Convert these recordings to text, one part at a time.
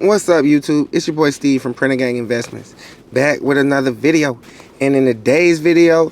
What's up, YouTube? It's your boy Steve from Printer Gang Investments, back with another video. And in today's video,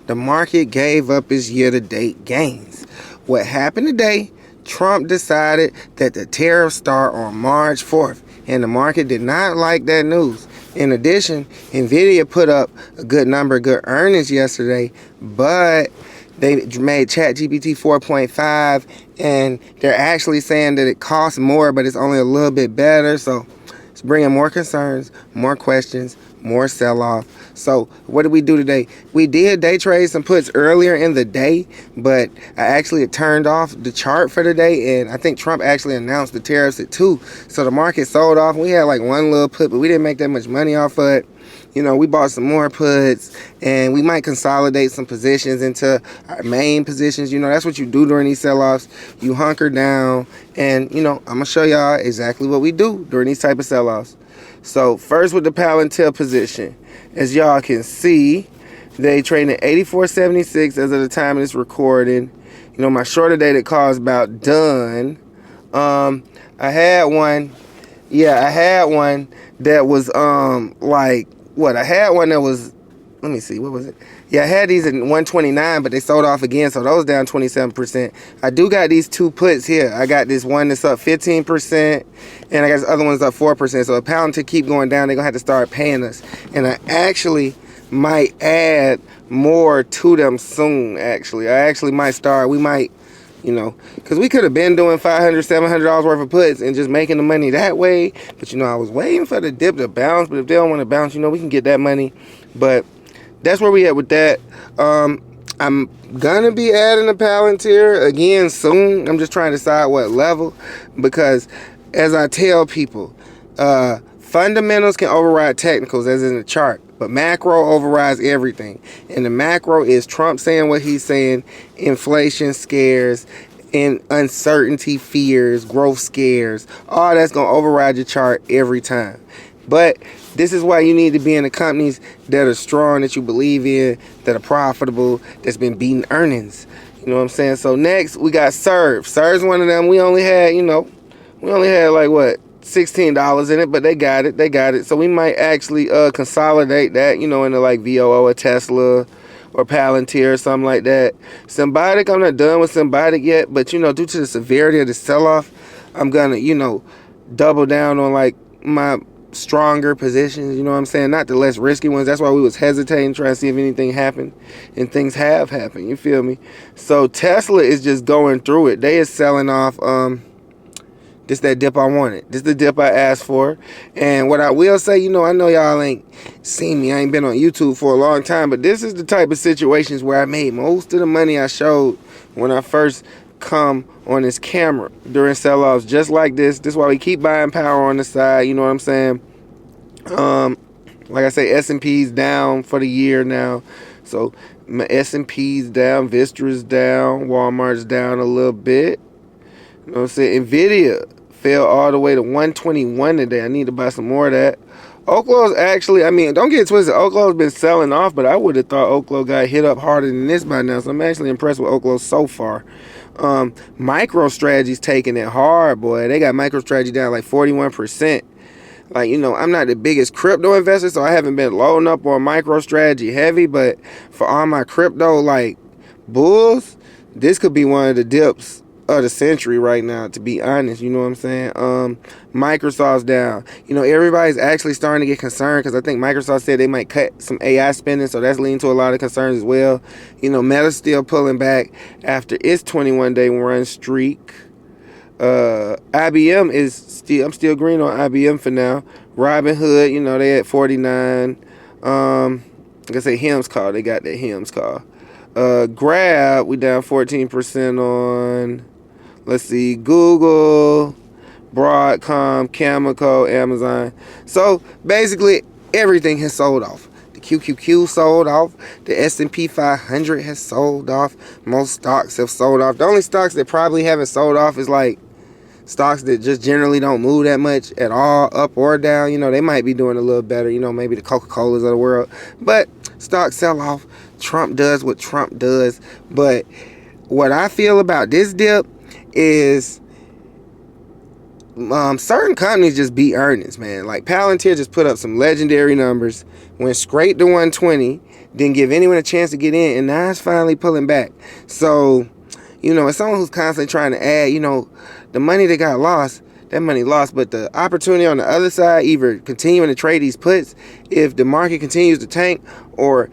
the market gave up its year-to-date gains. What happened today? Trump decided that the tariffs start on March 4th, and the market did not like that news. In addition, Nvidia put up a good number of good earnings yesterday, but they made ChatGPT 4.5, and they're actually saying that it costs more, but it's only a little bit better. So it's bringing more concerns, more questions, more sell-off. So what did we do today? We did day trade some puts earlier in the day, but I actually had turned off the chart for the day, and I think Trump actually announced the tariffs at 2. So the market sold off. We had like one little put, but we didn't make that much money off of it. You know, we bought some more puts, and we might consolidate some positions into our main positions. You know, that's what you do during these sell-offs. You hunker down, and, you know, I'm going to show y'all exactly what we do during these type of sell-offs. So, first with the Palantir position. As y'all can see, they trading at 84.76 as of the time of this recording. You know, my short dated call is about done. I had one that was, I had one that was, let me see, what was it? Yeah, I had these at 129, but they sold off again, so those down 27%. I do got these two puts here. I got this one that's up 15%, and I got this other one that's up 4%. So if Palantir keep going down, they're going to have to start paying us. And I actually might add more to them soon, actually. I actually might start, we might, you know, because we could have been doing $500, $700 worth of puts and just making the money that way. But, you know, I was waiting for the dip to bounce. But if they don't want to bounce, you know, we can get that money. But that's where we at with that. I'm going to be adding a Palantir again soon. I'm just trying to decide what level. Because as I tell people, fundamentals can override technicals, as in the chart. But macro overrides everything. And the macro is Trump saying what he's saying, inflation scares, and uncertainty fears, growth scares. All that's going to override your chart every time. But this is why you need to be in the companies that are strong, that you believe in, that are profitable, that's been beating earnings. You know what I'm saying? So next, we got Serve. Serve's one of them. We only had, you know, like what? $16 in it, but they got it. So we might actually consolidate that, you know, into like VOO or Tesla or Palantir or something like that. Symbiotic, I'm not done with Symbiotic yet, but, you know, due to the severity of the sell-off, I'm gonna, you know, double down on like my stronger positions, you know what I'm saying, not the less risky ones. That's why we was hesitating, trying to see if anything happened, and things have happened, you feel me? So Tesla is just going through it. They is selling off. This that dip I wanted. This the dip I asked for. And what I will say, you know, I know y'all ain't seen me. I ain't been on YouTube for a long time. But this is the type of situations where I made most of the money I showed when I first come on this camera during sell-offs just like this. This is why we keep buying power on the side. You know what I'm saying? Like I say, S&P's down for the year now. So my S&P's down. Vistra's down. Walmart's down a little bit. You know what I'm saying? Nvidia fell all the way to 121 today. I need to buy some more of that. Oklo's actually, I mean, don't get it twisted. Oklo's been selling off, but I would have thought Oklo got hit up harder than this by now. So I'm actually impressed with Oklo so far. MicroStrategy's taking it hard, boy. They got MicroStrategy down like 41%. Like, you know, I'm not the biggest crypto investor, so I haven't been loading up on MicroStrategy heavy. But for all my crypto, like, bulls, this could be one of the dips of the century right now, to be honest. You know what I'm saying? Microsoft's down. You know, everybody's actually starting to get concerned because I think Microsoft said they might cut some AI spending, so that's leading to a lot of concerns as well. You know, Meta's still pulling back after its 21-day run streak. IBM is still, I'm still green on IBM for now. Robinhood, you know, they at 49. Like I say, Hims call. They got that Hims call. Grab, we down 14% on, let's see, Google, Broadcom, Chemical, Amazon. So basically everything has sold off. The QQQ sold off. The S&P 500 has sold off. Most stocks have sold off. The only stocks that probably haven't sold off is like stocks that just generally don't move that much at all, up or down. You know, they might be doing a little better. You know, maybe the Coca-Colas of the world. But stocks sell off. Trump does what Trump does. But what I feel about this dip is certain companies just beat earnings, man. Like Palantir just put up some legendary numbers, went straight to 120, didn't give anyone a chance to get in, and now it's finally pulling back. So, as someone who's constantly trying to add, the money that got lost, that money lost, but the opportunity on the other side, either continuing to trade these puts, if the market continues to tank, or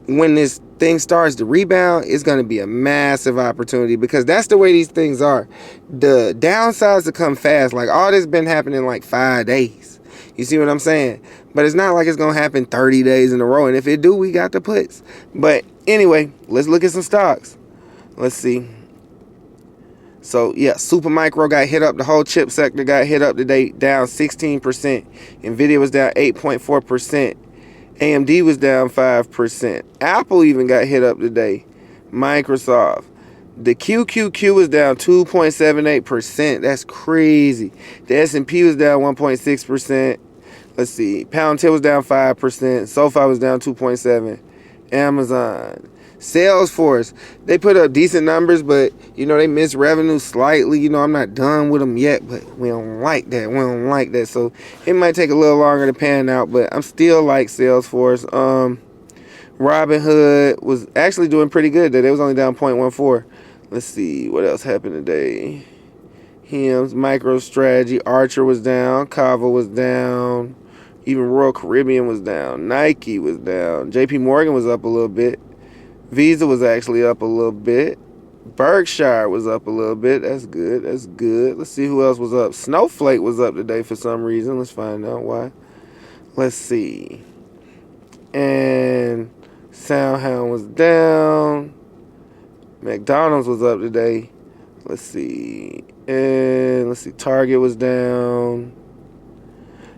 when this thing starts to rebound, it's going to be a massive opportunity, because that's the way these things are. The downsides to come fast. Like, all this been happening like 5 days. You see what I'm saying? But it's not like it's going to happen 30 days in a row. And if it do, we got the puts. But anyway, let's look at some stocks. Let's see. So, yeah, Supermicro got hit up. The whole chip sector got hit up today, down 16%. Nvidia was down 8.4%. AMD was down 5%. Apple even got hit up today. Microsoft. The QQQ was down 2.78%. That's crazy. The S&P was down 1.6%. Let's see. Palantir was down 5%. SoFi was down 2.7%. Amazon. Salesforce. They put up decent numbers, but, they missed revenue slightly. I'm not done with them yet, but we don't like that. We don't like that. So it might take a little longer to pan out, but I'm still like Salesforce. Robinhood was actually doing pretty good today. It was only down 0.14. Let's see what else happened today. Hims, MicroStrategy, Archer was down, Kava was down, even Royal Caribbean was down, Nike was down, JP Morgan was up a little bit, Visa was actually up a little bit, Berkshire was up a little bit. That's good. That's good. Let's see who else was up. Snowflake was up today for some reason. Let's find out why. Let's see. And SoundHound was down. McDonald's was up today. Let's see. And let's see. Target was down.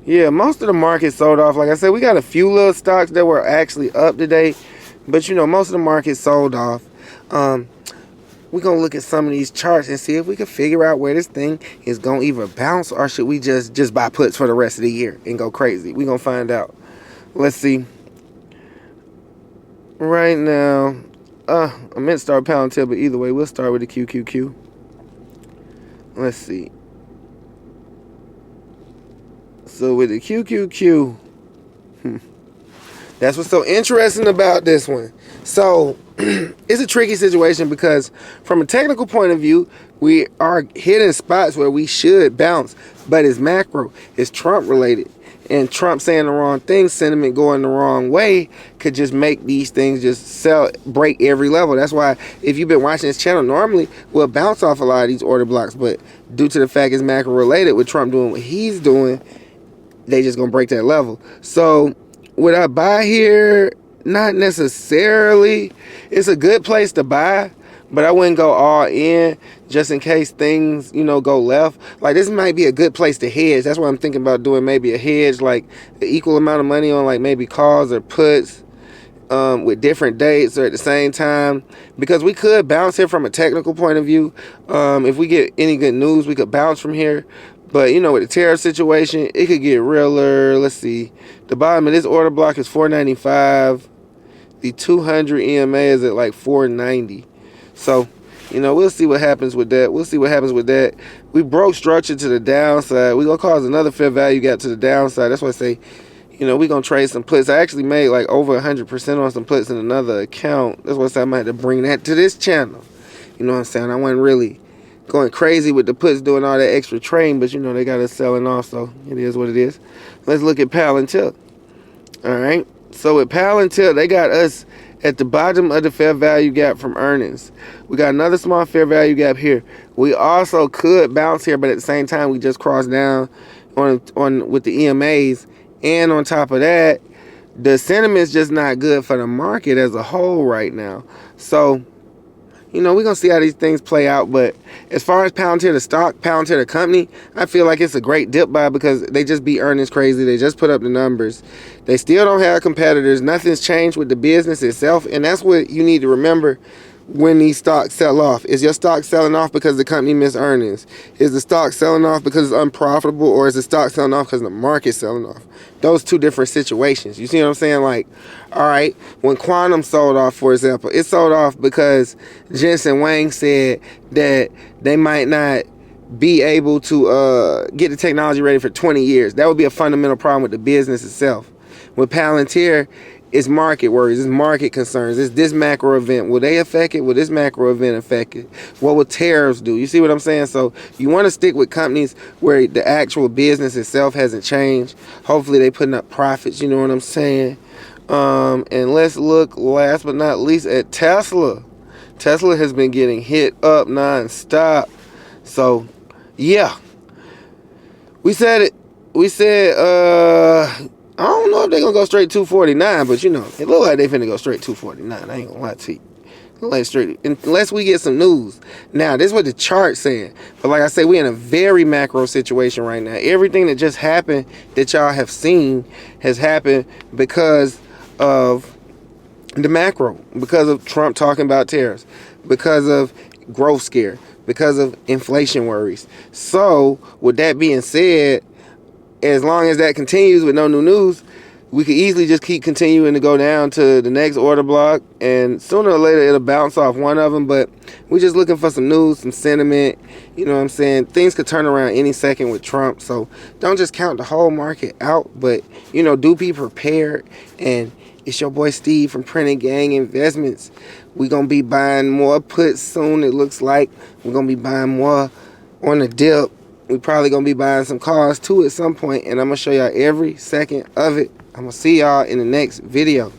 Yeah, most of the market sold off. Like I said, we got a few little stocks that were actually up today. But, most of the market sold off. We're going to look at some of these charts and see if we can figure out where this thing is going to either bounce, or should we just buy puts for the rest of the year and go crazy. We're going to find out. Let's see. Right now, I meant to start Palantir, but either way, we'll start with the QQQ. Let's see. So with the QQQ, that's what's so interesting about this one. So it's a tricky situation, because from a technical point of view, we are hitting spots where we should bounce, but it's macro, it's Trump related, and Trump saying the wrong thing, sentiment going the wrong way, could just make these things just break every level. That's why if you've been watching this channel, normally we'll bounce off a lot of these order blocks, but due to the fact it's macro related, with Trump doing what he's doing, they just gonna break that level. So would I buy here? Not necessarily. It's a good place to buy, but I wouldn't go all in just in case things, go left. Like, this might be a good place to hedge. That's why I'm thinking about doing maybe a hedge, like an equal amount of money on like maybe calls or puts with different dates or at the same time, because we could bounce here from a technical point of view. If we get any good news, we could bounce from here. But, with the tariff situation, it could get realer. Let's see. The bottom of this order block is 495. The 200 EMA is at like 490. So, we'll see what happens with that. We'll see what happens with that. We broke structure to the downside. We're going to cause another fair value gap to the downside. That's why I say, we're going to trade some puts. I actually made like over 100% on some puts in another account. That's why I say I might have to bring that to this channel. You know what I'm saying? I wasn't really going crazy with the puts, doing all that extra trading, but they got us selling off, so it is what it is. Let's look at Palantir. All right, so with Palantir, they got us at the bottom of the fair value gap from earnings. We got another small fair value gap here. We also could bounce here, but at the same time, we just crossed down on with the EMAs, and on top of that, the sentiment's just not good for the market as a whole right now. So, we're going to see how these things play out. But as far as Palantir the stock, Palantir the company, I feel like it's a great dip buy, because they just beat earnings crazy. They just put up the numbers. They still don't have competitors. Nothing's changed with the business itself. And that's what you need to remember when these stocks sell off. Is your stock selling off because the company missed earnings? Is the stock selling off because it's unprofitable? Or is the stock selling off because the market's selling off? Those two different situations. You see what I'm saying? Like, all right, when Quantum sold off, for example, it sold off because Jensen Huang said that they might not be able to get the technology ready for 20 years. That would be a fundamental problem with the business itself. With Palantir, it's market worries, it's market concerns, it's this macro event. Will they affect it? Will this macro event affect it? What will tariffs do? You see what I'm saying? So you want to stick with companies where the actual business itself hasn't changed. Hopefully they putting up profits, you know what I'm saying? And let's look last but not least at Tesla. Tesla has been getting hit up non-stop. So yeah, we said it. We said I don't know if they're gonna go straight 249, but you know, it look like they finna go straight 249. I ain't gonna lie to you. Like straight, unless we get some news. Now, this is what the chart's saying. But like I said, we in a very macro situation right now. Everything that just happened that y'all have seen has happened because of the macro, because of Trump talking about tariffs, because of growth scare, because of inflation worries. So, with that being said, as long as that continues with no new news, we could easily just keep continuing to go down to the next order block, and sooner or later it'll bounce off one of them. But we're just looking for some news, some sentiment. You know what I'm saying? Things could turn around any second with Trump, so don't just count the whole market out, but you know, do be prepared. And it's your boy Steve from Printing Gang Investments. We're gonna be buying more puts soon. It looks like we're gonna be buying more on the dip. We probably gonna be buying some cars too at some point, and I'm gonna show y'all every second of it. I'm gonna see y'all in the next video.